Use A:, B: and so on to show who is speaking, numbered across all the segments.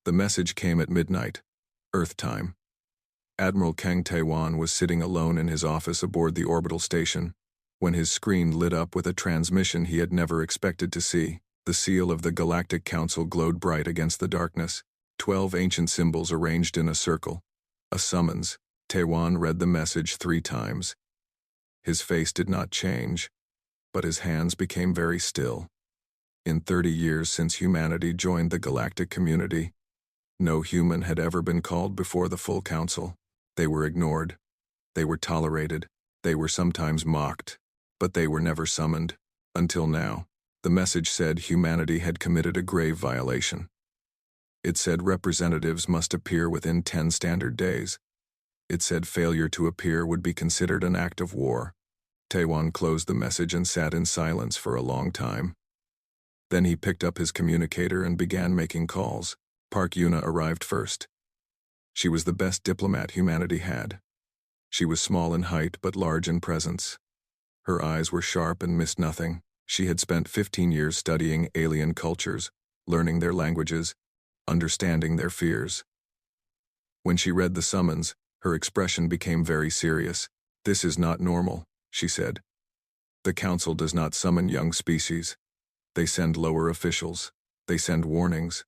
A: The message came at midnight, Earth time. Admiral Kang Tae-wan was sitting alone in his office aboard the orbital station when his screen lit up with a transmission he had never expected to see. The seal of the Galactic Council glowed bright against the darkness, 12 ancient symbols arranged in a circle. A summons. Tae-wan read the message 3 times. His face did not change, but his hands became very still. In 30 years since humanity joined the galactic community, no human had ever been called before the full council. They were ignored. They were tolerated. They were sometimes mocked, but they were never summoned. Until now, the message said humanity had committed a grave violation. It said representatives must appear within 10 standard days. It said failure to appear would be considered an act of war. Tae-wan closed the message and sat in silence for a long time. Then he picked up his communicator and began making calls. Park Yuna arrived first. She was the best diplomat humanity had. She was small in height but large in presence. Her eyes were sharp and missed nothing. She had spent 15 years studying alien cultures, learning their languages, understanding their fears. When she read the summons, her expression became very serious. "This is not normal," she said. "The Council does not summon young species. They send lower officials. They send warnings.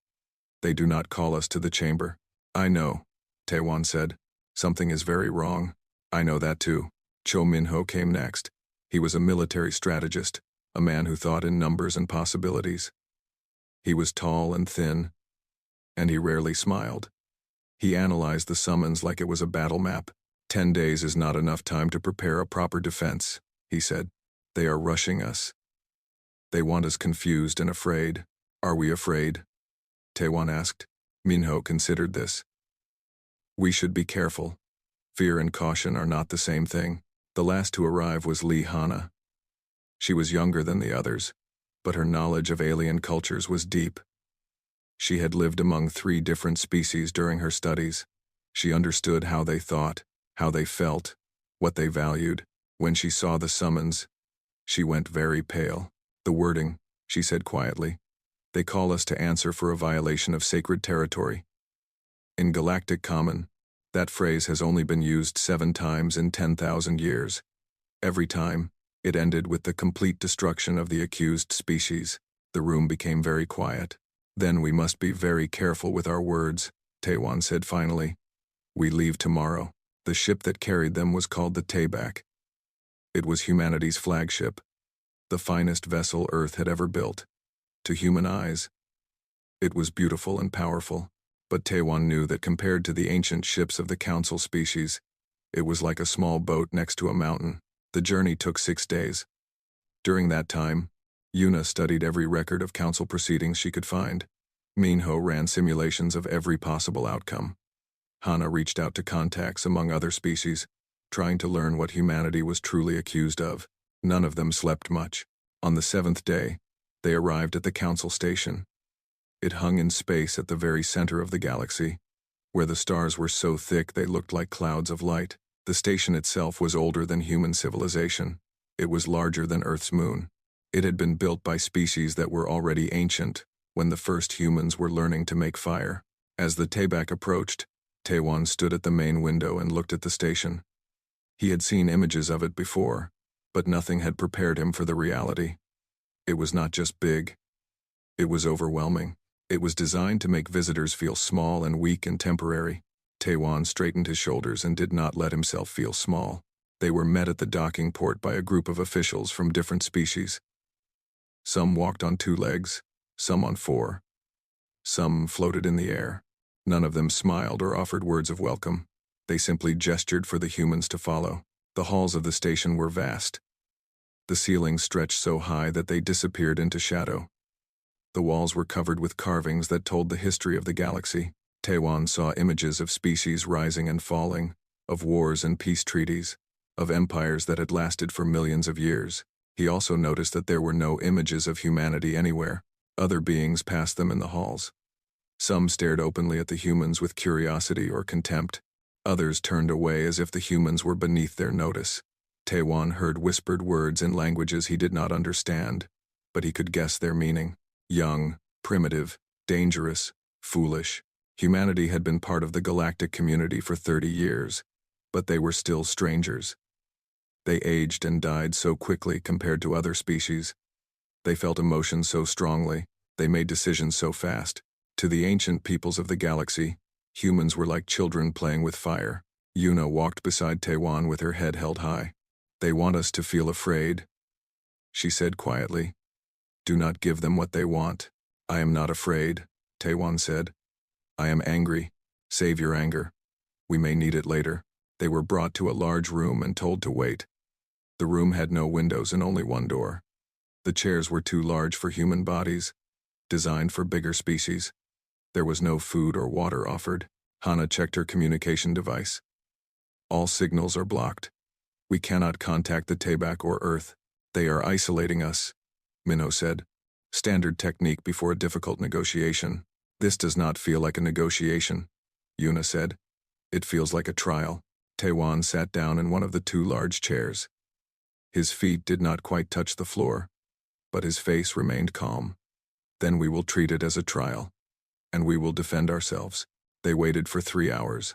A: They do not call us to the chamber." "I know," Tae-wan said. "Something is very wrong." "I know that too." Cho Min-ho came next. He was a military strategist, a man who thought in numbers and possibilities. He was tall and thin, and he rarely smiled. He analyzed the summons like it was a battle map. 10 days is not enough time to prepare a proper defense, he said. They are rushing us. They want us confused and afraid. Are we afraid? Tae-wan asked. Min-ho considered this. We should be careful. Fear and caution are not the same thing. The last to arrive was Lee Hana. She was younger than the others, but her knowledge of alien cultures was deep. She had lived among 3 different species during her studies. She understood how they thought, how they felt, what they valued. When she saw the summons, she went very pale. The wording, she said quietly. They call us to answer for a violation of sacred territory. In Galactic Common, that phrase has only been used 7 times in 10,000 years. Every time, it ended with the complete destruction of the accused species. The room became very quiet. Then we must be very careful with our words, Tae-wan said finally. We leave tomorrow. The ship that carried them was called the Taebak. It was humanity's flagship, the finest vessel Earth had ever built. To human eyes, it was beautiful and powerful, but Tae-wan knew that compared to the ancient ships of the Council species, it was like a small boat next to a mountain. The journey took 6 days. During that time, Yuna studied every record of Council proceedings she could find. Min-ho ran simulations of every possible outcome. Hana reached out to contacts among other species, trying to learn what humanity was truly accused of. None of them slept much. On the 7th day, they arrived at the Council station. It hung in space at the very center of the galaxy, where the stars were so thick they looked like clouds of light. The station itself was older than human civilization. It was larger than Earth's moon. It had been built by species that were already ancient when the first humans were learning to make fire. As the Taebak approached, Tae-wan stood at the main window and looked at the station. He had seen images of it before, but nothing had prepared him for the reality. It was not just big. It was overwhelming. It was designed to make visitors feel small and weak and temporary. Tae-wan straightened his shoulders and did not let himself feel small. They were met at the docking port by a group of officials from different species. Some walked on 2 legs, some on 4. Some floated in the air. None of them smiled or offered words of welcome. They simply gestured for the humans to follow. The halls of the station were vast. The ceilings stretched so high that they disappeared into shadow. The walls were covered with carvings that told the history of the galaxy. Tae-wan saw images of species rising and falling, of wars and peace treaties, of empires that had lasted for millions of years. He also noticed that there were no images of humanity anywhere. Other beings passed them in the halls. Some stared openly at the humans with curiosity or contempt. Others turned away as if the humans were beneath their notice. Tae-wan heard whispered words in languages he did not understand, but he could guess their meaning. Young, primitive, dangerous, foolish. Humanity had been part of the galactic community for 30 years, but they were still strangers. They aged and died so quickly compared to other species. They felt emotions so strongly, they made decisions so fast. To the ancient peoples of the galaxy, humans were like children playing with fire. Yuna walked beside Taewon with her head held high. "They want us to feel afraid," she said quietly. "Do not give them what they want." "I am not afraid," Taewon said. "I am angry. Save your anger. We may need it later." They were brought to a large room and told to wait. The room had no windows and only one door. The chairs were too large for human bodies, designed for bigger species. There was no food or water offered. Hana checked her communication device. "All signals are blocked. We cannot contact the Tabak or Earth. They are isolating us," Minho said. "Standard technique before a difficult negotiation." "This does not feel like a negotiation," Yuna said. "It feels like a trial." Taewon sat down in one of the two large chairs. His feet did not quite touch the floor, but his face remained calm. "Then we will treat it as a trial, and we will defend ourselves." They waited for 3 hours.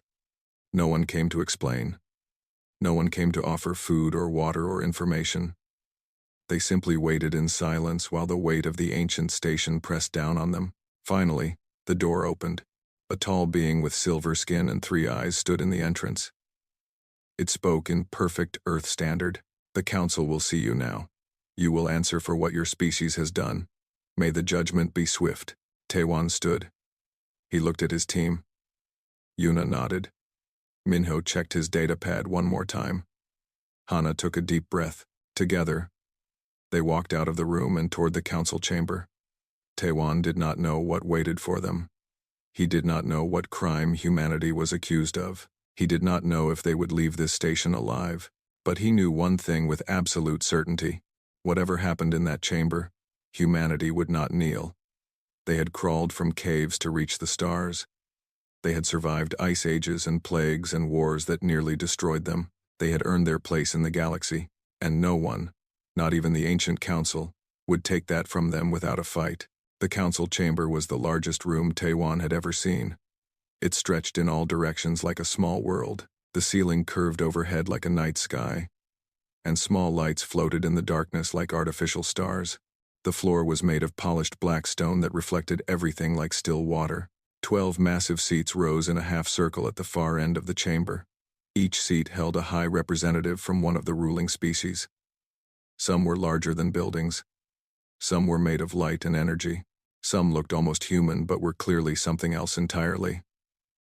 A: No one came to explain. No one came to offer food or water or information. They simply waited in silence while the weight of the ancient station pressed down on them. Finally, the door opened. A tall being with silver skin and 3 eyes stood in the entrance. It spoke in perfect Earth standard. "The Council will see you now. You will answer for what your species has done. May the judgment be swift." Taewon stood. He looked at his team. Yuna nodded. Minho checked his data pad one more time. Hana took a deep breath. Together, they walked out of the room and toward the council chamber. Taewon did not know what waited for them. He did not know what crime humanity was accused of. He did not know if they would leave this station alive. But he knew one thing with absolute certainty. Whatever happened in that chamber, humanity would not kneel. They had crawled from caves to reach the stars. They had survived ice ages and plagues and wars that nearly destroyed them. They had earned their place in the galaxy, and no one, not even the ancient council, would take that from them without a fight. The council chamber was the largest room Taewon had ever seen. It stretched in all directions like a small world. The ceiling curved overhead like a night sky, and small lights floated in the darkness like artificial stars. The floor was made of polished black stone that reflected everything like still water. 12 massive seats rose in a half circle at the far end of the chamber. Each seat held a high representative from one of the ruling species. Some were larger than buildings. Some were made of light and energy. Some looked almost human but were clearly something else entirely.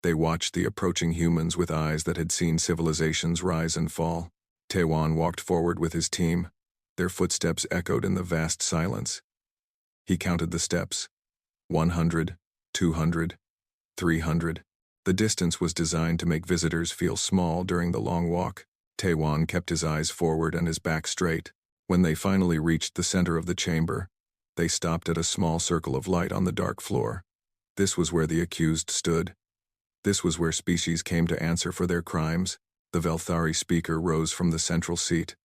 A: They watched the approaching humans with eyes that had seen civilizations rise and fall. Taewon walked forward with his team. Their footsteps echoed in the vast silence. He counted the steps. 100, 200, 300. The distance was designed to make visitors feel small during the long walk. Taewon kept his eyes forward and his back straight. When they finally reached the center of the chamber, they stopped at a small circle of light on the dark floor. This was where the accused stood. This was where species came to answer for their crimes. The Velthari speaker rose from the central seat.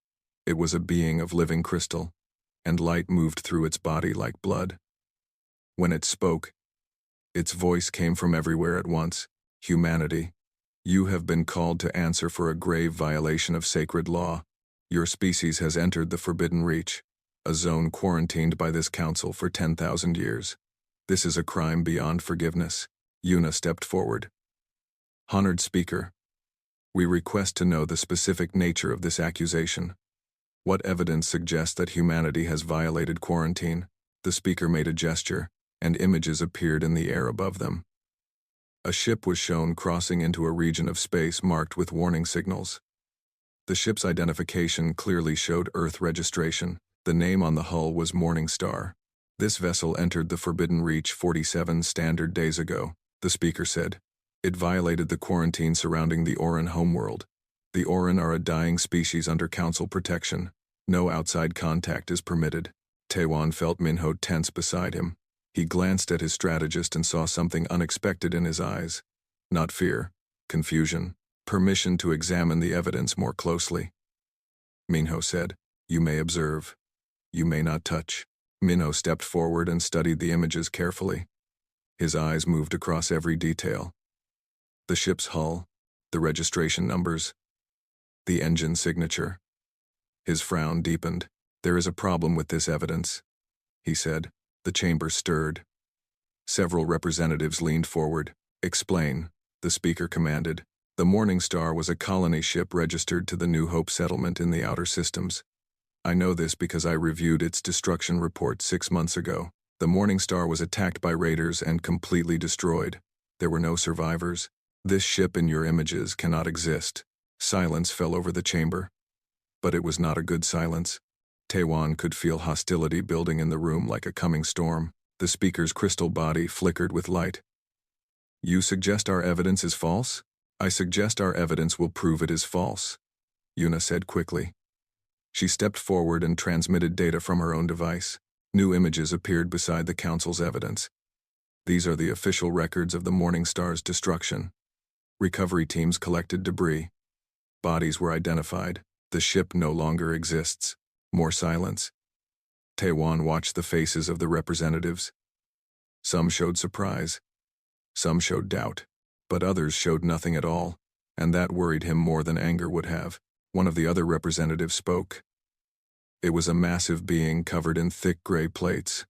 A: It was a being of living crystal, and light moved through its body like blood. When it spoke, its voice came from everywhere at once. "Humanity, you have been called to answer for a grave violation of sacred law. Your species has entered the Forbidden Reach, a zone quarantined by this council for 10,000 years. This is a crime beyond forgiveness." Yuna stepped forward. "Honored Speaker, we request to know the specific nature of this accusation. What evidence suggests that humanity has violated quarantine?" The speaker made a gesture, and images appeared in the air above them. A ship was shown crossing into a region of space marked with warning signals. The ship's identification clearly showed Earth registration. The name on the hull was Morning Star. "This vessel entered the Forbidden Reach 47 standard days ago," the speaker said. "It violated the quarantine surrounding the Oran homeworld. The Oran are a dying species under council protection. No outside contact is permitted." Taewon felt Minho tense beside him. He glanced at his strategist and saw something unexpected in his eyes. Not fear, confusion, permission to examine the evidence more closely. Minho said, "You may observe. You may not touch." Minho stepped forward and studied the images carefully. His eyes moved across every detail. The ship's hull, the registration numbers, the engine signature. His frown deepened. "There is a problem with this evidence," he said. The chamber stirred. Several representatives leaned forward. "Explain," the speaker commanded. "The Morning Star was a colony ship registered to the New Hope settlement in the outer systems. I know this because I reviewed its destruction report 6 months ago. The Morning Star was attacked by raiders and completely destroyed. There were no survivors. This ship in your images cannot exist." Silence fell over the chamber. But it was not a good silence. Taiwan could feel hostility building in the room like a coming storm. The speaker's crystal body flickered with light. "You suggest our evidence is false?" "I suggest our evidence will prove it is false," Yuna said quickly. She stepped forward and transmitted data from her own device. New images appeared beside the Council's evidence. "These are the official records of the Morning Star's destruction. Recovery teams collected debris. Bodies were identified. The ship no longer exists." More silence. Taiwan watched the faces of the representatives. Some showed surprise. Some showed doubt. But others showed nothing at all, and that worried him more than anger would have. One of the other representatives spoke. It was a massive being covered in thick gray plates,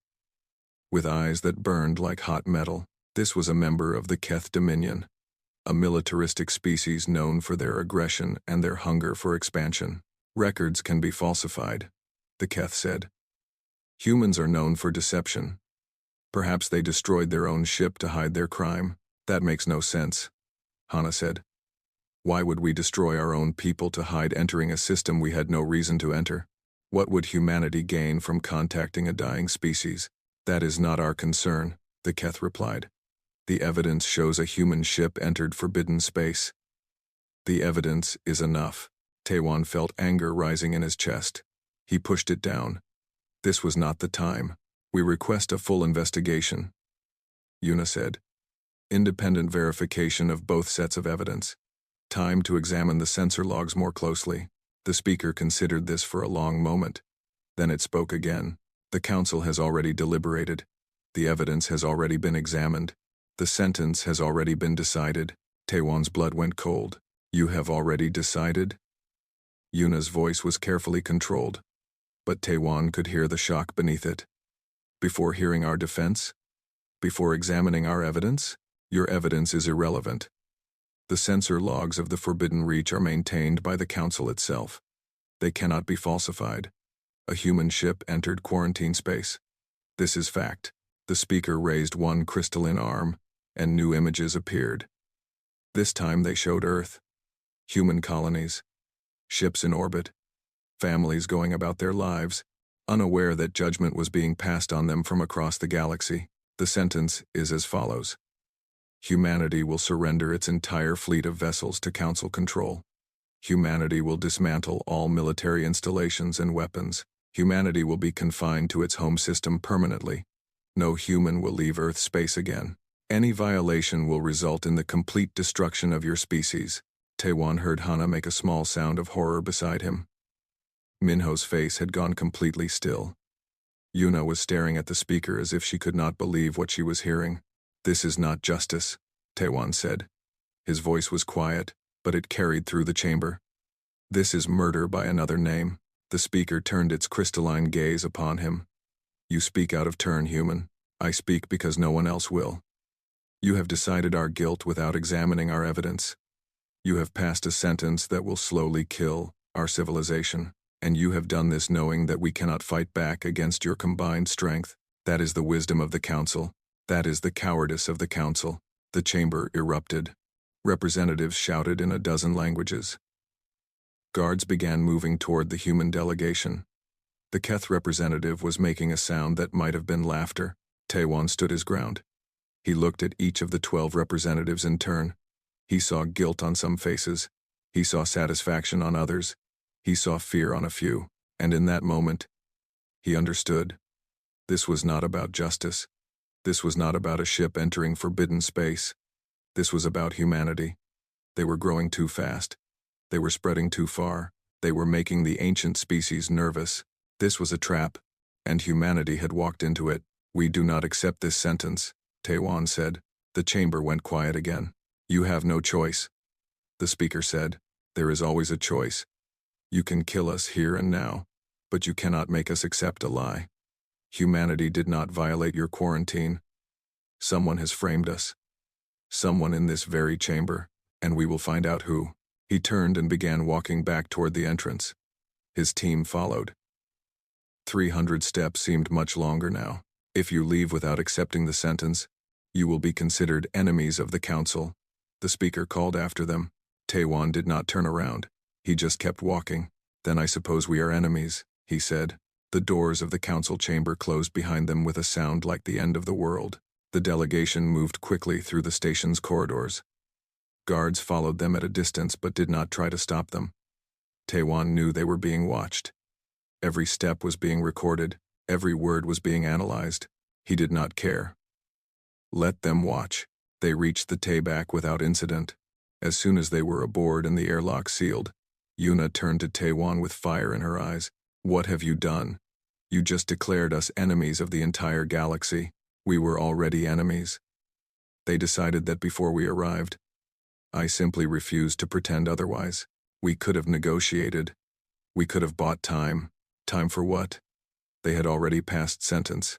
A: with eyes that burned like hot metal. This was a member of the Keth Dominion, a militaristic species known for their aggression and their hunger for expansion. "Records can be falsified," the Keth said. "Humans are known for deception. Perhaps they destroyed their own ship to hide their crime." "That makes no sense," Hana said. "Why would we destroy our own people to hide entering a system we had no reason to enter? What would humanity gain from contacting a dying species?" "That is not our concern," the Keth replied. "The evidence shows a human ship entered forbidden space. The evidence is enough." Taiwan felt anger rising in his chest. He pushed it down. "This was not the time. We request a full investigation," Yuna said. "Independent verification of both sets of evidence. Time to examine the sensor logs more closely." The speaker considered this for a long moment. Then it spoke again. "The Council has already deliberated. The evidence has already been examined. The sentence has already been decided." Taiwan's blood went cold. "You have already decided?" Yuna's voice was carefully controlled, but Taiwan could hear the shock beneath it. "Before hearing our defense? Before examining our evidence? Your evidence is irrelevant. The sensor logs of the Forbidden Reach are maintained by the Council itself. They cannot be falsified. A human ship entered quarantine space. This is fact." The speaker raised one crystalline arm, and new images appeared. This time they showed Earth. Human colonies. Ships in orbit. Families going about their lives, unaware that judgment was being passed on them from across the galaxy. The sentence is as follows. Humanity will surrender its entire fleet of vessels to Council control. Humanity will dismantle all military installations and weapons. Humanity will be confined to its home system permanently. No human will leave Earth space again. Any violation will result in the complete destruction of your species. Taiwan heard Hana make a small sound of horror beside him. Minho's face had gone completely still. Yuna was staring at the speaker as if she could not believe what she was hearing. "This is not justice," Taiwan said. His voice was quiet, but it carried through the chamber. "This is murder by another name." The speaker turned its crystalline gaze upon him. "You speak out of turn, human. I speak because no one else will. You have decided our guilt without examining our evidence. You have passed a sentence that will slowly kill our civilization, and you have done this knowing that we cannot fight back against your combined strength. That is the wisdom of the Council. That is the cowardice of the Council." The chamber erupted. Representatives shouted in a dozen languages. Guards began moving toward the human delegation. The Keth representative was making a sound that might have been laughter. Taiwan stood his ground. He looked at each of the 12 representatives in turn. He saw guilt on some faces. He saw satisfaction on others. He saw fear on a few. And in that moment, he understood. This was not about justice. This was not about a ship entering forbidden space. This was about humanity. They were growing too fast. They were spreading too far. They were making the ancient species nervous. This was a trap, and humanity had walked into it. "We do not accept this sentence," Taewon said. The chamber went quiet again. You have no choice. The speaker said, there is always a choice. You can kill us here and now, but you cannot make us accept a lie. Humanity did not violate your quarantine. Someone has framed us. Someone in this very chamber, and we will find out who. He turned and began walking back toward the entrance. His team followed. 300 steps seemed much longer now. If you leave without accepting the sentence, you will be considered enemies of the council. The speaker called after them. Taewon did not turn around. He just kept walking. Then I suppose we are enemies, he said. The doors of the council chamber closed behind them with a sound like the end of the world. The delegation moved quickly through the station's corridors. Guards followed them at a distance but did not try to stop them. Taewon knew they were being watched. Every step was being recorded. Every word was being analyzed. He did not care. Let them watch. They reached the Taeback without incident. As soon as they were aboard and the airlock sealed, Yuna turned to Taewon with fire in her eyes. What have you done? You just declared us enemies of the entire galaxy. We were already enemies. They decided that before we arrived. I simply refused to pretend otherwise. We could have negotiated. We could have bought time. Time for what? They had already passed sentence.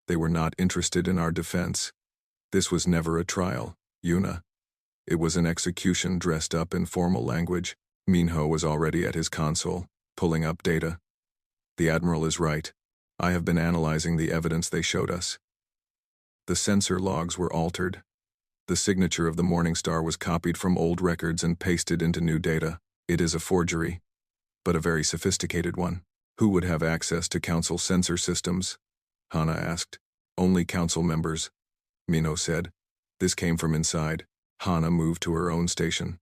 A: They were not interested in our defense. This was never a trial, Yuna. It was an execution dressed up in formal language. Minho was already at his console, pulling up data. The Admiral is right. I have been analyzing the evidence they showed us. The sensor logs were altered. The signature of the Morningstar was copied from old records and pasted into new data. It is a forgery, but a very sophisticated one. Who would have access to Council sensor systems? Hana asked. Only Council members, Minho said. This came from inside. Hana moved to her own station.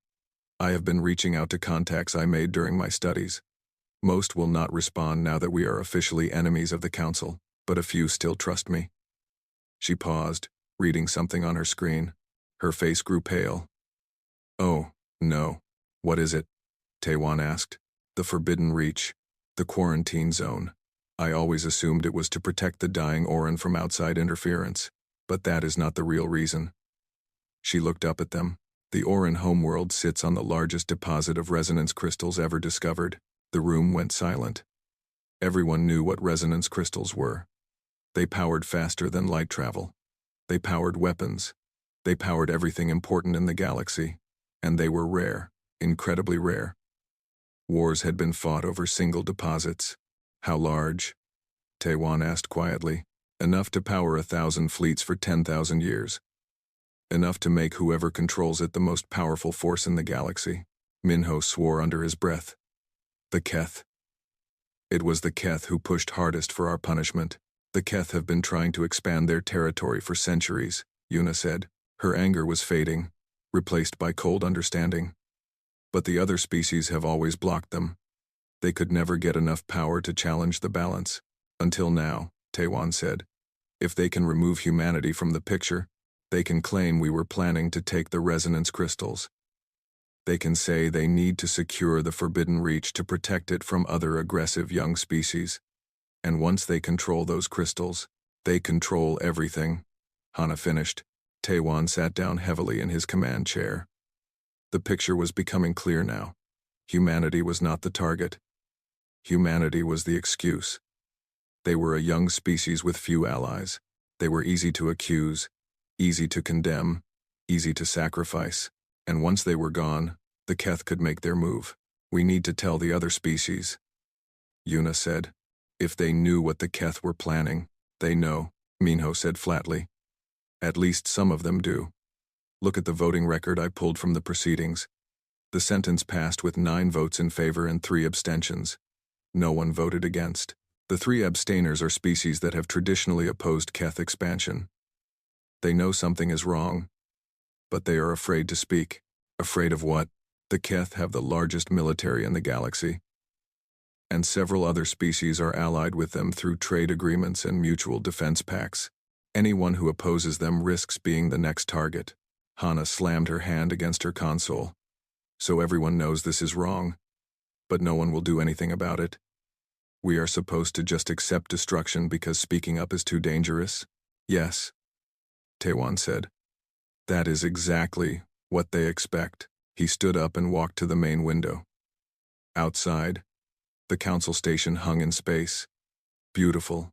A: I have been reaching out to contacts I made during my studies. Most will not respond now that we are officially enemies of the Council, but a few still trust me. She paused, reading something on her screen. Her face grew pale. Oh, no. What is it? Taewon asked. The Forbidden Reach. The quarantine zone. I always assumed it was to protect the dying Orin from outside interference, but that is not the real reason. She looked up at them. The Orin homeworld sits on the largest deposit of resonance crystals ever discovered. The room went silent. Everyone knew what resonance crystals were. They powered faster than light travel. They powered weapons. They powered everything important in the galaxy. And they were rare, incredibly rare. Wars had been fought over single deposits. How large? Taewon asked quietly. Enough to power 1,000 fleets for 10,000 years. Enough to make whoever controls it the most powerful force in the galaxy. Minho swore under his breath. The Keth. It was the Keth who pushed hardest for our punishment. The Keth have been trying to expand their territory for centuries, Yuna said. Her anger was fading, replaced by cold understanding. But the other species have always blocked them. They could never get enough power to challenge the balance. Until now, Taewon said. If they can remove humanity from the picture, they can claim we were planning to take the resonance crystals. They can say they need to secure the Forbidden Reach to protect it from other aggressive young species. And once they control those crystals, they control everything. Hana finished. Taewon sat down heavily in his command chair. The picture was becoming clear now. Humanity was not the target. Humanity was the excuse. They were a young species with few allies. They were easy to accuse, easy to condemn, easy to sacrifice. And once they were gone, the Keth could make their move. We need to tell the other species. Yuna said. If they knew what the Keth were planning, they know, Minho said flatly. At least some of them do. Look at the voting record I pulled from the proceedings. The sentence passed with 9 votes in favor and 3 abstentions. No one voted against. The 3 abstainers are species that have traditionally opposed Keth expansion. They know something is wrong, but they are afraid to speak. Afraid of what? The Keth have the largest military in the galaxy, and several other species are allied with them through trade agreements and mutual defense pacts. Anyone who opposes them risks being the next target. Hana slammed her hand against her console. So everyone knows this is wrong, but no one will do anything about it. We are supposed to just accept destruction because speaking up is too dangerous? Yes. Taewon said. That is exactly what they expect. He stood up and walked to the main window. Outside, the council station hung in space. Beautiful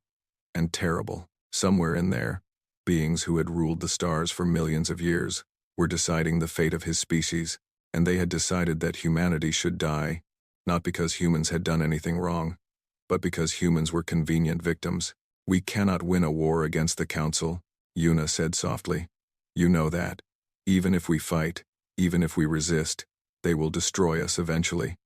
A: and terrible. Somewhere in there, beings who had ruled the stars for millions of years were deciding the fate of his species, and they had decided that humanity should die, not because humans had done anything wrong, but because humans were convenient victims. We cannot win a war against the council, Yuna said softly. You know that. Even if we fight, even if we resist, they will destroy us eventually.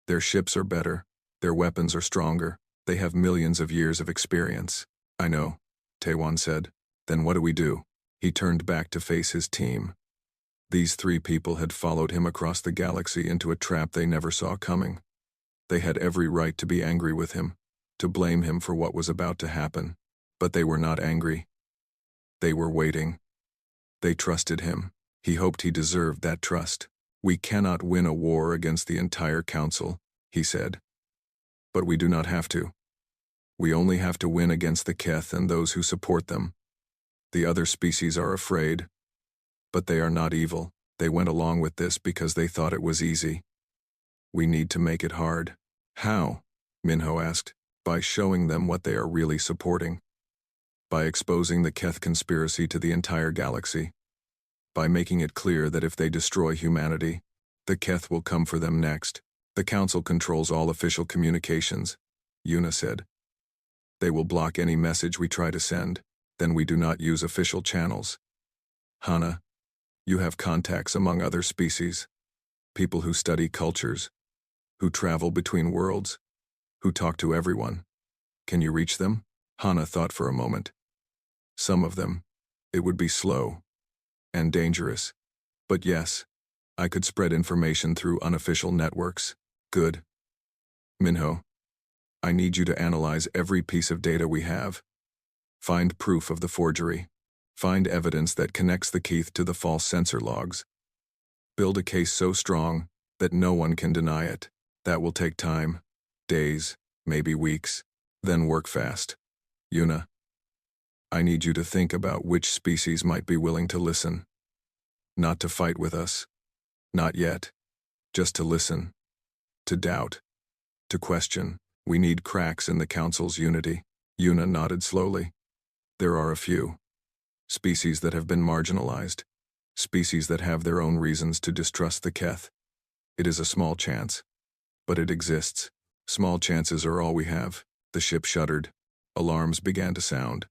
A: Their ships are better, their weapons are stronger, they have millions of years of experience. I know, Taewon said. Then what do we do? He turned back to face his team. These three people had followed him across the galaxy into a trap they never saw coming. They had every right to be angry with him, to blame him for what was about to happen, but they were not angry. They were waiting. They trusted him. He hoped he deserved that trust. We cannot win a war against the entire council, he said. But we do not have to. We only have to win against the Keth and those who support them. The other species are afraid, but they are not evil. They went along with this because they thought it was easy. We need to make it hard. How? Minho asked. By showing them what they are really supporting. By exposing the Keth conspiracy to the entire galaxy. By making it clear that if they destroy humanity, the Keth will come for them next. The council controls all official communications, Yuna said. They will block any message we try to send. Then we do not use official channels. Hana, you have contacts among other species. People who study cultures, who travel between worlds, who talk to everyone. Can you reach them? Hana thought for a moment. Some of them. It would be slow and dangerous. But yes, I could spread information through unofficial networks. Good. Minho, I need you to analyze every piece of data we have. Find proof of the forgery. Find evidence that connects the Keith to the false sensor logs. Build a case so strong that no one can deny it. That will take time. Days, maybe weeks. Then work fast. Yuna, I need you to think about which species might be willing to listen. Not to fight with us. Not yet. Just to listen. To doubt. To question. We need cracks in the Council's unity. Yuna nodded slowly. There are a few. Species that have been marginalized. Species that have their own reasons to distrust the Keth. It is a small chance. But it exists. Small chances are all we have. The ship shuddered. Alarms began to sound.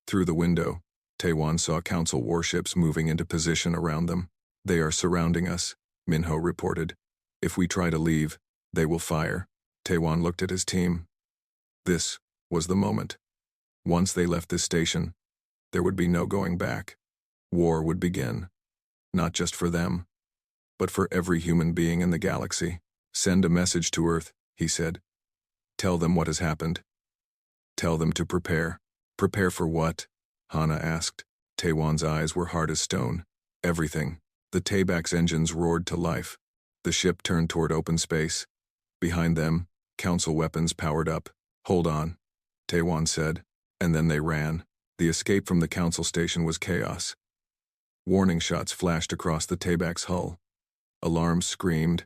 A: Through the window, Taewon saw Council warships moving into position around them. They are surrounding us, Minho reported. If we try to leave, they will fire. Taewon looked at his team. This was the moment. Once they left this station, there would be no going back. War would begin. Not just for them, but for every human being in the galaxy. Send a message to Earth, he said. Tell them what has happened. Tell them to prepare. Prepare for what? Hana asked. Taewon's eyes were hard as stone. Everything. The Taebak's engines roared to life. The ship turned toward open space. Behind them, Council weapons powered up. Hold on, Taewon said, and then they ran. The escape from the Council station was chaos. Warning shots flashed across the Taebak's hull. Alarms screamed.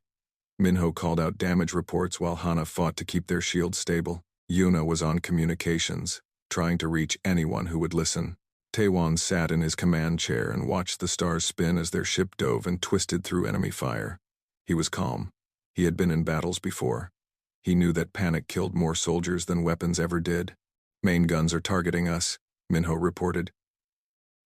A: Minho called out damage reports while Hana fought to keep their shields stable. Yuna was on communications, trying to reach anyone who would listen. Taewon sat in his command chair and watched the stars spin as their ship dove and twisted through enemy fire. He was calm. He had been in battles before. He knew that panic killed more soldiers than weapons ever did. Main guns are targeting us, Minho reported.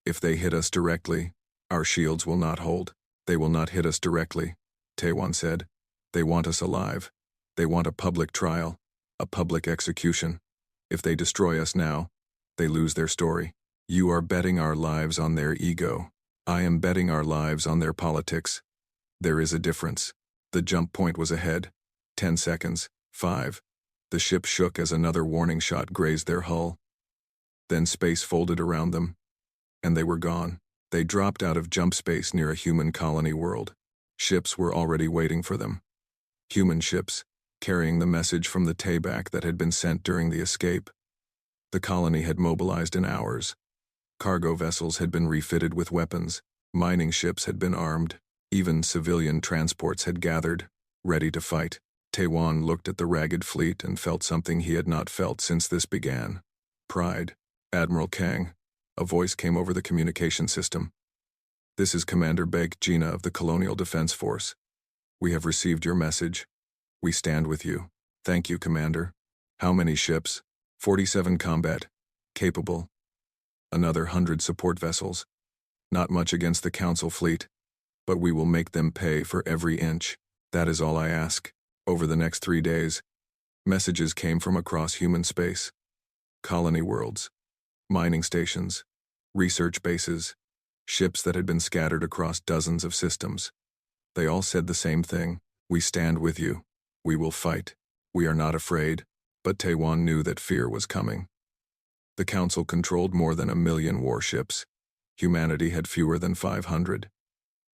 A: If they hit us directly, our shields will not hold. They will not hit us directly, Taewon said. They want us alive. They want a public trial, a public execution. If they destroy us now, they lose their story. You are betting our lives on their ego. I am betting our lives on their politics. There is a difference. The jump point was ahead. 10 seconds. 5. The ship shook as another warning shot grazed their hull. Then space folded around them, and they were gone. They dropped out of jump space near a human colony world. Ships were already waiting for them. Human ships, carrying the message from the Taebak that had been sent during the escape. The colony had mobilized in hours. Cargo vessels had been refitted with weapons, mining ships had been armed, even civilian transports had gathered, ready to fight. Taewon looked at the ragged fleet and felt something he had not felt since this began. Pride. Admiral Kang. A voice came over the communication system. This is Commander Baek Jina of the Colonial Defense Force. We have received your message. We stand with you. Thank you, Commander. How many ships? 47 combat. Capable. Another 100 support vessels. Not much against the Council fleet, but we will make them pay for every inch. That is all I ask. Over the next 3 days, messages came from across human space. Colony worlds, mining stations, research bases, ships that had been scattered across dozens of systems. They all said the same thing. We stand with you. We will fight. We are not afraid. But Taewon knew that fear was coming. The Council controlled more than 1 million warships. Humanity had fewer than 500.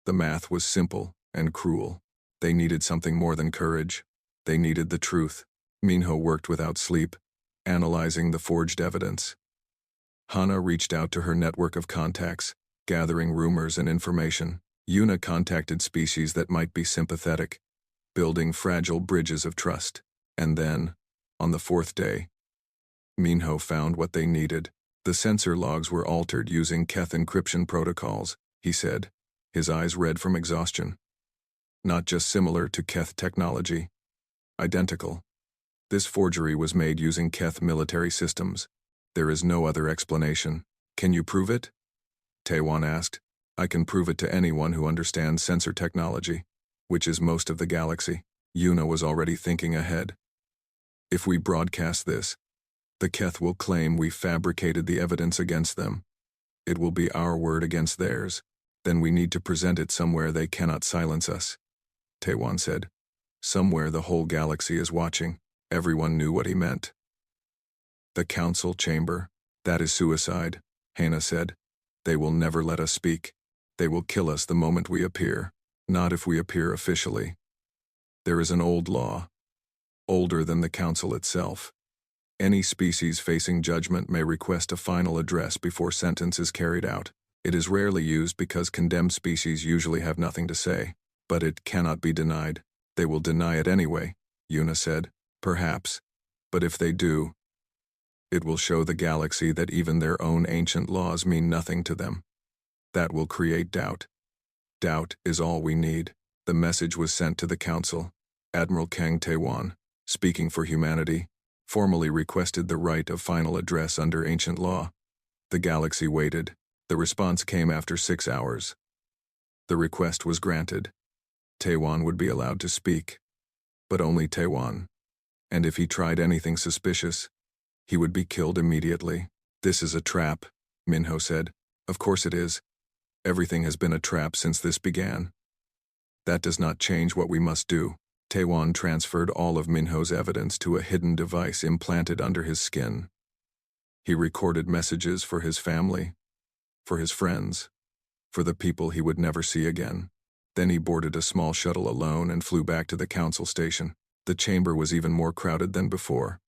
A: The math was simple and cruel. They needed something more than courage. They needed the truth. Minho worked without sleep, analyzing the forged evidence. Hana reached out to her network of contacts, gathering rumors and information. Yuna contacted species that might be sympathetic, building fragile bridges of trust. And then, on the 4th day, Minho found what they needed. The sensor logs were altered using Keth encryption protocols, he said, his eyes red from exhaustion. Not just similar to Keth technology. Identical. This forgery was made using Keth military systems. There is no other explanation. Can you prove it? Taewon asked. I can prove it to anyone who understands sensor technology, which is most of the galaxy. Yuna was already thinking ahead. If we broadcast this, the Keth will claim we fabricated the evidence against them. It will be our word against theirs. Then we need to present it somewhere they cannot silence us. Taewon said. Somewhere the whole galaxy is watching. Everyone knew what he meant. The council chamber. That is suicide, Hana said. They will never let us speak. They will kill us the moment we appear. Not if we appear officially. There is an old law. Older than the council itself. Any species facing judgment may request a final address before sentence is carried out. It is rarely used because condemned species usually have nothing to say. But it cannot be denied. They will deny it anyway, Yuna said. Perhaps. But if they do, it will show the galaxy that even their own ancient laws mean nothing to them. That will create doubt. Doubt is all we need. The message was sent to the council. Admiral Kang Taewon, speaking for humanity, formally requested the right of final address under ancient law. The galaxy waited. The response came after 6 hours. The request was granted. Taewon would be allowed to speak. But only Taewon. And if he tried anything suspicious, he would be killed immediately. This is a trap, Minho said. Of course it is. Everything has been a trap since this began. That does not change what we must do. Taewon transferred all of Minho's evidence to a hidden device implanted under his skin. He recorded messages for his family, for his friends, for the people he would never see again. Then he boarded a small shuttle alone and flew back to the council station. The chamber was even more crowded than before.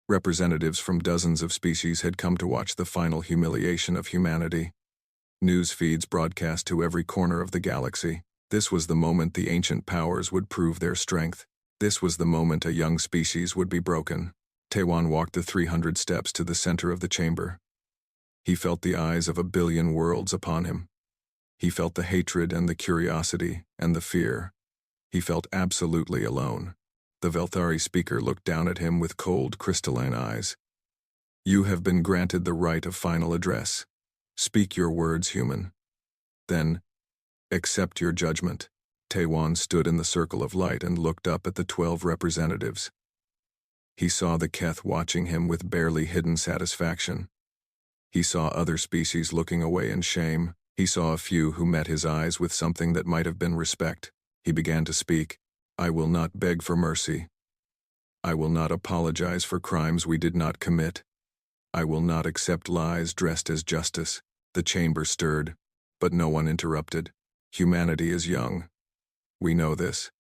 A: Representatives from dozens of species had come to watch the final humiliation of humanity. News feeds broadcast to every corner of the galaxy. This was the moment the ancient powers would prove their strength. This was the moment a young species would be broken. Taewon walked the 300 steps to the center of the chamber. He felt the eyes of 1 billion worlds upon him. He felt the hatred and the curiosity and the fear. He felt absolutely alone. The Velthari speaker looked down at him with cold, crystalline eyes. You have been granted the right of final address. Speak your words, human. Then, accept your judgment. Taewon stood in the circle of light and looked up at the 12 representatives. He saw the Keth watching him with barely hidden satisfaction. He saw other species looking away in shame. He saw a few who met his eyes with something that might have been respect. He began to speak. I will not beg for mercy. I will not apologize for crimes we did not commit. I will not accept lies dressed as justice. The chamber stirred, but no one interrupted. Humanity is young. We know this.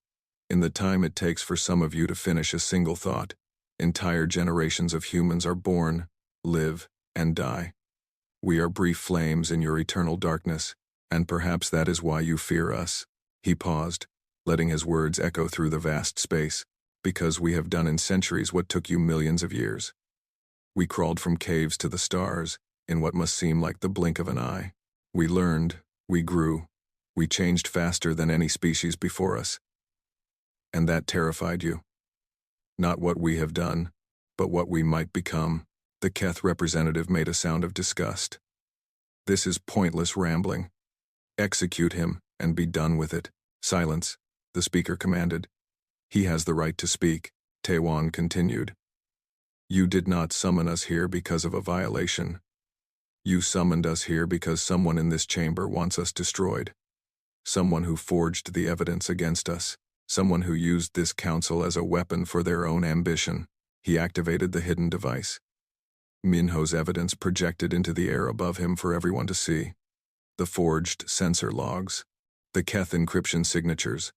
A: In the time it takes for some of you to finish a single thought, entire generations of humans are born, live, and die. We are brief flames in your eternal darkness, and perhaps that is why you fear us." He paused, letting his words echo through the vast space. "Because we have done in centuries what took you millions of years. We crawled from caves to the stars, in what must seem like the blink of an eye. We learned, we grew, we changed faster than any species before us. And that terrified you. Not what we have done, but what we might become." The Keth representative made a sound of disgust. "This is pointless rambling. Execute him, and be done with it." "Silence," the speaker commanded. "He has the right to speak," Taiwan continued. "You did not summon us here because of a violation. You summoned us here because someone in this chamber wants us destroyed. Someone who forged the evidence against us. Someone who used this council as a weapon for their own ambition." He activated the hidden device. Minho's evidence projected into the air above him for everyone to see. The forged sensor logs. The Keth encryption signatures.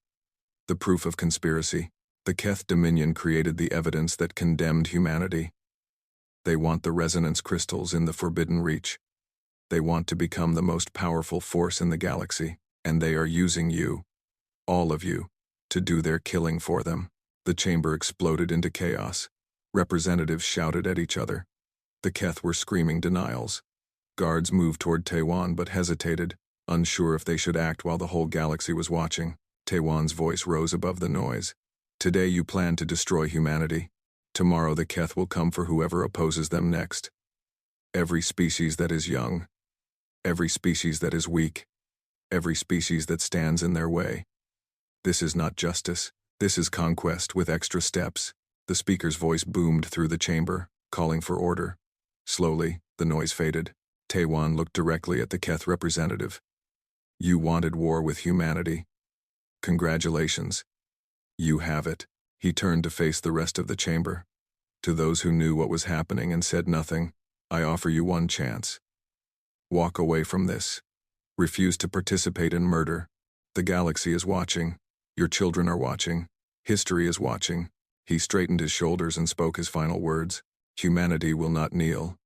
A: The proof of conspiracy. The Keth Dominion created the evidence that condemned humanity. They want the resonance crystals in the Forbidden Reach. They want to become the most powerful force in the galaxy, and they are using you, all of you, to do their killing for them. The chamber exploded into chaos. Representatives shouted at each other. The Keth were screaming denials. Guards moved toward Taiwan but hesitated, unsure if they should act while the whole galaxy was watching. Taiwan's voice rose above the noise. "Today you plan to destroy humanity. Tomorrow the Keth will come for whoever opposes them next. Every species that is young. Every species that is weak. Every species that stands in their way. This is not justice. This is conquest with extra steps." The speaker's voice boomed through the chamber, calling for order. Slowly, the noise faded. Taiwan looked directly at the Keth representative. "You wanted war with humanity. Congratulations. You have it." He turned to face the rest of the chamber. To those who knew what was happening and said nothing, "I offer you one chance. Walk away from this. Refuse to participate in murder. The galaxy is watching. Your children are watching. History is watching." He straightened his shoulders and spoke his final words. "Humanity will not kneel.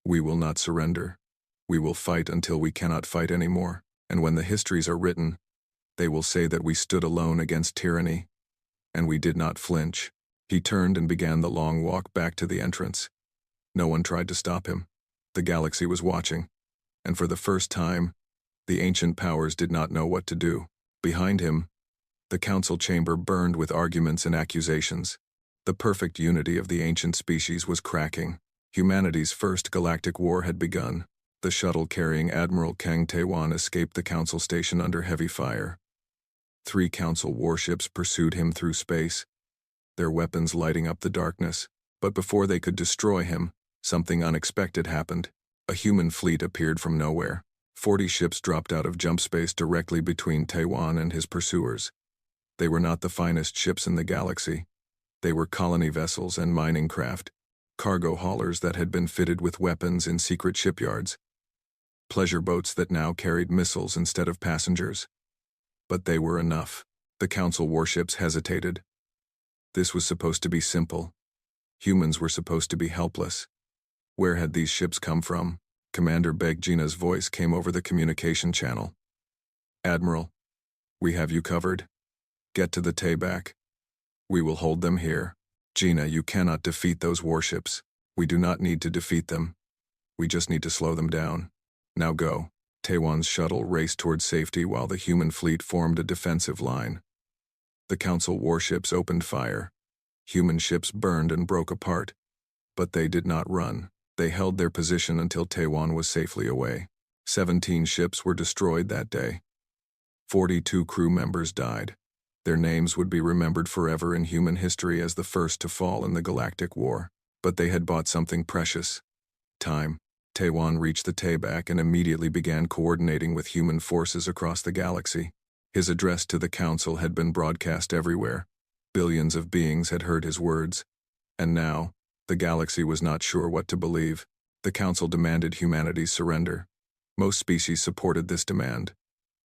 A: We will not surrender. We will fight until we cannot fight anymore, and when the histories are written, they will say that we stood alone against tyranny, and we did not flinch." He turned and began the long walk back to the entrance. No one tried to stop him. The galaxy was watching, and for the first time, the ancient powers did not know what to do. Behind him, the council chamber burned with arguments and accusations. The perfect unity of the ancient species was cracking. Humanity's first galactic war had begun. The shuttle carrying Admiral Kang Taewan escaped the council station under heavy fire. 3 council warships pursued him through space, their weapons lighting up the darkness. But before they could destroy him, something unexpected happened. A human fleet appeared from nowhere. 40 ships dropped out of jump space directly between Taewan and his pursuers. They were not the finest ships in the galaxy. They were colony vessels and mining craft, cargo haulers that had been fitted with weapons in secret shipyards, pleasure boats that now carried missiles instead of passengers. But they were enough. The council warships hesitated. This was supposed to be simple. Humans were supposed to be helpless. Where had these ships come from? Commander Begjina's voice came over the communication channel. "Admiral, we have you covered. Get to the Tayback. We will hold them here. Gina, you cannot defeat those warships. We do not need to defeat them. We just need to slow them down. Now go." Taewan's shuttle raced toward safety while the human fleet formed a defensive line. The council warships opened fire. Human ships burned and broke apart. But they did not run. They held their position until Taewan was safely away. 17 ships were destroyed that day. 42 crew members died. Their names would be remembered forever in human history as the first to fall in the Galactic War. But they had bought something precious: time. Taewan reached the Tayback and immediately began coordinating with human forces across the galaxy. His address to the Council had been broadcast everywhere. Billions of beings had heard his words. And now, the galaxy was not sure what to believe. The Council demanded humanity's surrender. Most species supported this demand.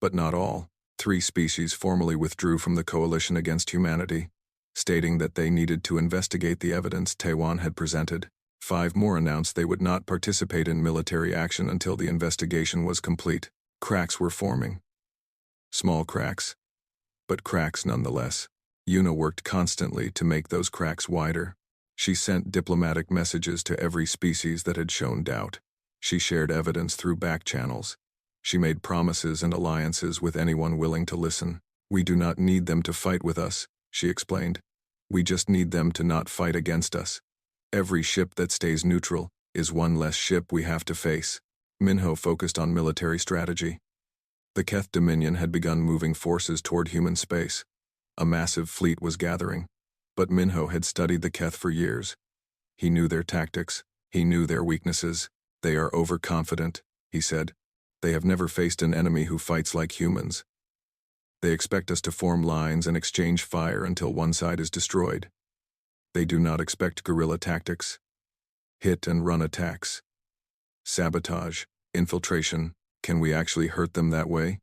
A: But not all. 3 species formally withdrew from the coalition against humanity, stating that they needed to investigate the evidence Taewan had presented. 5 more announced they would not participate in military action until the investigation was complete. Cracks were forming. Small cracks, but cracks nonetheless. Yuna worked constantly to make those cracks wider. She sent diplomatic messages to every species that had shown doubt. She shared evidence through back channels. She made promises and alliances with anyone willing to listen. "We do not need them to fight with us," she explained. "We just need them to not fight against us. Every ship that stays neutral is one less ship we have to face." Minho focused on military strategy. The Keth Dominion had begun moving forces toward human space. A massive fleet was gathering, but Minho had studied the Keth for years. He knew their tactics. He knew their weaknesses. "They are overconfident," he said. "They have never faced an enemy who fights like humans. They expect us to form lines and exchange fire until one side is destroyed. They do not expect guerrilla tactics, hit and run attacks, sabotage, infiltration. Can we actually hurt them that way?"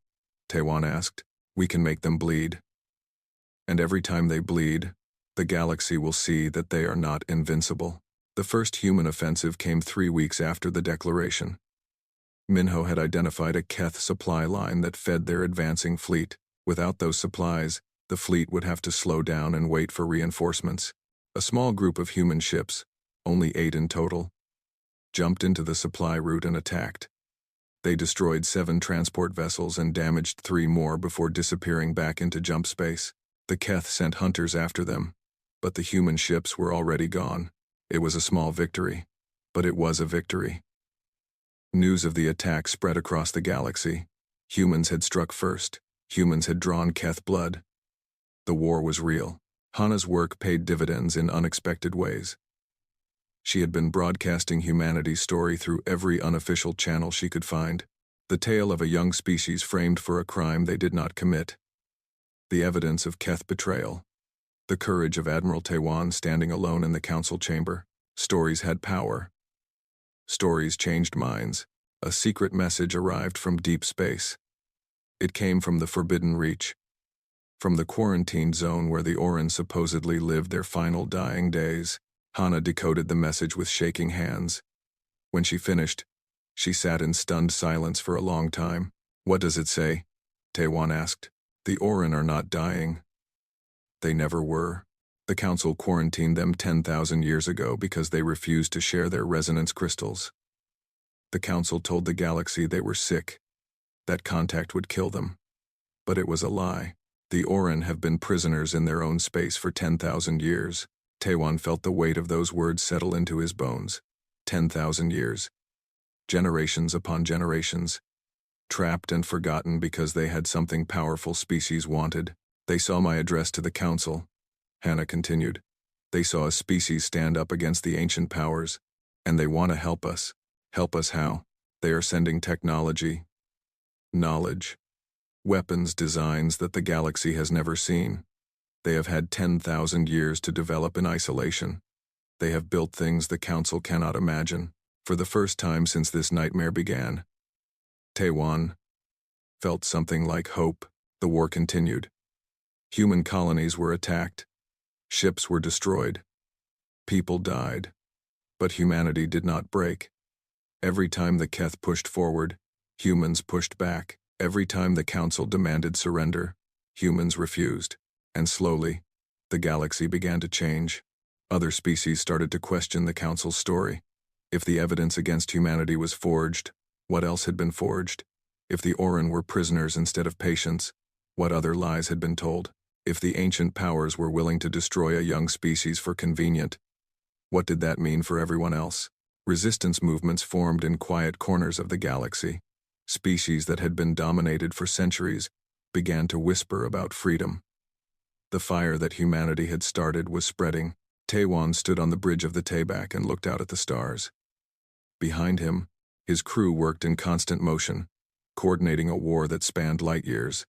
A: Taiwan asked. "We can make them bleed. And every time they bleed, the galaxy will see that they are not invincible." The first human offensive came 3 weeks after the declaration. Minho had identified a Keth supply line that fed their advancing fleet. Without those supplies, the fleet would have to slow down and wait for reinforcements. A small group of human ships, only 8 in total, jumped into the supply route and attacked. They destroyed 7 transport vessels and damaged 3 more before disappearing back into jump space. The Keth sent hunters after them, but the human ships were already gone. It was a small victory, but it was a victory. News of the attack spread across the galaxy. Humans had struck first. Humans had drawn Keth blood. The war was real. Hana's work paid dividends in unexpected ways. She had been broadcasting humanity's story through every unofficial channel she could find. The tale of a young species framed for a crime they did not commit. The evidence of Keth betrayal. The courage of Admiral Taiwan standing alone in the council chamber. Stories had power. Stories changed minds. A secret message arrived from deep space. It came from the Forbidden Reach, from the quarantined zone where the Orin supposedly lived their final dying days. Hana decoded the message with shaking hands. When she finished, she sat in stunned silence for a long time. "What does it say?" Taiwan asked. "The Orin are not dying. They never were. The Council quarantined them 10,000 years ago because they refused to share their resonance crystals. The Council told the galaxy they were sick, that contact would kill them. But it was a lie. The Orin have been prisoners in their own space for 10,000 years. Taiwan felt the weight of those words settle into his bones. 10,000 years. Generations upon generations. Trapped and forgotten because they had something powerful species wanted. "They saw my address to the Council," Hannah continued. "They saw a species stand up against the ancient powers, and they want to help us. Help us how? They are sending technology, knowledge, weapons designs that the galaxy has never seen. They have had 10,000 years to develop in isolation. They have built things the Council cannot imagine. For the first time since this nightmare began, Taiwan felt something like hope." The war continued. Human colonies were attacked. Ships were destroyed. People died. But humanity did not break. Every time the Keth pushed forward, humans pushed back. Every time the Council demanded surrender, humans refused. And slowly, the galaxy began to change. Other species started to question the Council's story. If the evidence against humanity was forged, what else had been forged? If the Orin were prisoners instead of patients, what other lies had been told? If the ancient powers were willing to destroy a young species for convenient, what did that mean for everyone else? Resistance movements formed in quiet corners of the galaxy. Species that had been dominated for centuries began to whisper about freedom. The fire that humanity had started was spreading. Taiwan stood on the bridge of the Taybak and looked out at the stars. Behind him, his crew worked in constant motion, coordinating a war that spanned light years.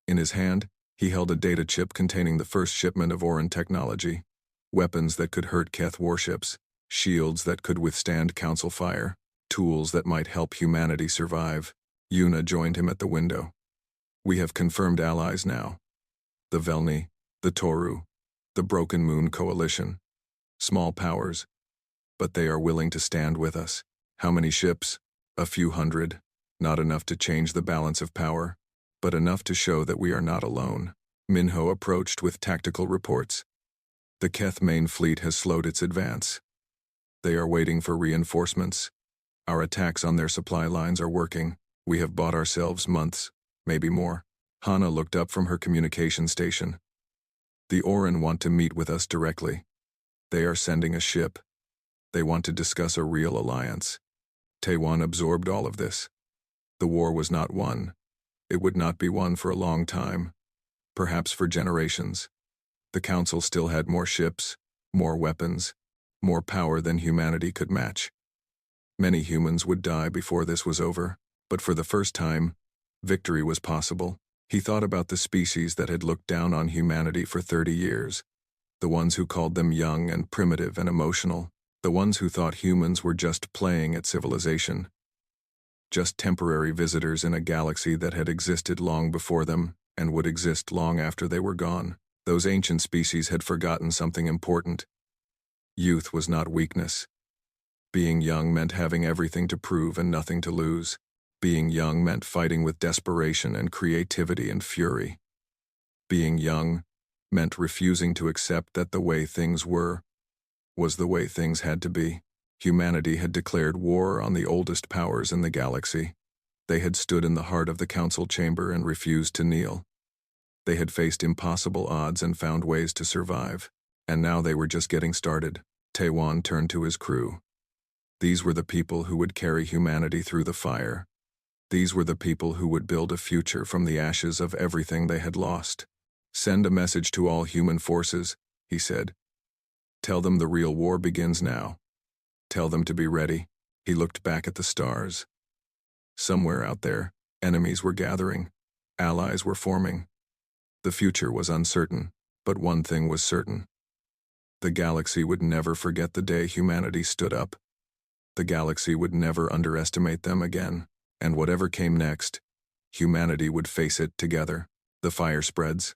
A: In his hand, he held a data chip containing the first shipment of Orin technology, weapons that could hurt Keth warships, shields that could withstand Council fire, tools that might help humanity survive. Yuna joined him at the window. "We have confirmed allies now. The Velni, the Toru, the Broken Moon Coalition. Small powers, But they are willing to stand with us. How many ships? A few hundred. Not enough to change the balance of power, but enough to show that we are not alone. Minho approached with tactical reports. The Keth main fleet has slowed its advance. They are waiting for reinforcements. Our attacks on their supply lines are working. We have bought ourselves months, maybe more. Hana looked up from her communication station. The Orin want to meet with us directly. They are sending a ship. They want to discuss a real alliance. Taiwan absorbed all of this. The war was not won. It would not be won for a long time, perhaps for generations. The Council still had more ships, more weapons, more power than humanity could match. Many humans would die before this was over, but for the first time, victory was possible. He thought about the species that had looked down on humanity for 30 years, the ones who called them young and primitive and emotional, the ones who thought humans were just playing at civilization, just temporary visitors in a galaxy that had existed long before them and would exist long after they were gone. Those ancient species had forgotten something important. Youth was not weakness. Being young meant having everything to prove and nothing to lose. Being young meant fighting with desperation and creativity and fury. Being young meant refusing to accept that the way things were was the way things had to be. Humanity had declared war on the oldest powers in the galaxy. They had stood in the heart of the council chamber and refused to kneel. They had faced impossible odds and found ways to survive. And now they were just getting started. Taiwan turned to his crew. These were the people who would carry humanity through the fire. These were the people who would build a future from the ashes of everything they had lost. Send a message to all human forces, he said. Tell them the real war begins now. Tell them to be ready. He looked back at the stars. Somewhere out there, enemies were gathering. Allies were forming. The future was uncertain, but one thing was certain. The galaxy would never forget the day humanity stood up. The galaxy would never underestimate them again, and whatever came next, humanity would face it together. The fire spreads.